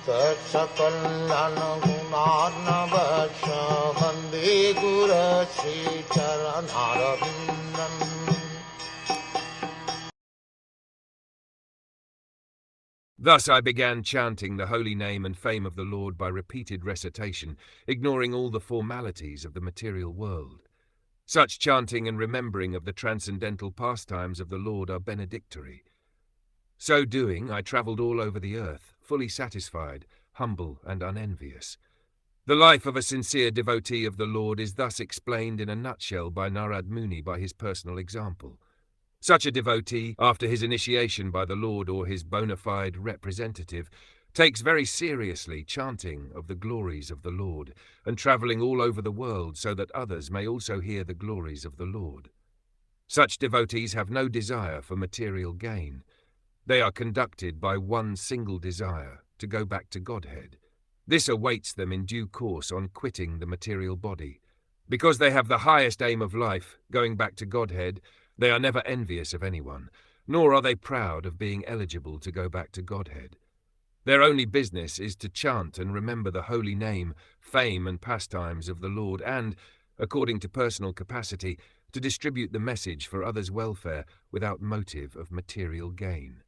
Sakal Gunarnavasha Vande Guru Sri Charanaravindan. Thus I began chanting the holy name and fame of the Lord by repeated recitation, ignoring all the formalities of the material world. Such chanting and remembering of the transcendental pastimes of the Lord are benedictory. So doing, I travelled all over the earth, fully satisfied, humble and unenvious. The life of a sincere devotee of the Lord is thus explained in a nutshell by Narad Muni by his personal example. Such a devotee, after his initiation by the Lord or his bona fide representative, takes very seriously chanting of the glories of the Lord and travelling all over the world so that others may also hear the glories of the Lord. Such devotees have no desire for material gain. They are conducted by one single desire, to go back to Godhead. This awaits them in due course on quitting the material body. Because they have the highest aim of life, going back to Godhead, they are never envious of anyone, nor are they proud of being eligible to go back to Godhead. Their only business is to chant and remember the holy name, fame and pastimes of the Lord and, according to personal capacity, to distribute the message for others' welfare without motive of material gain.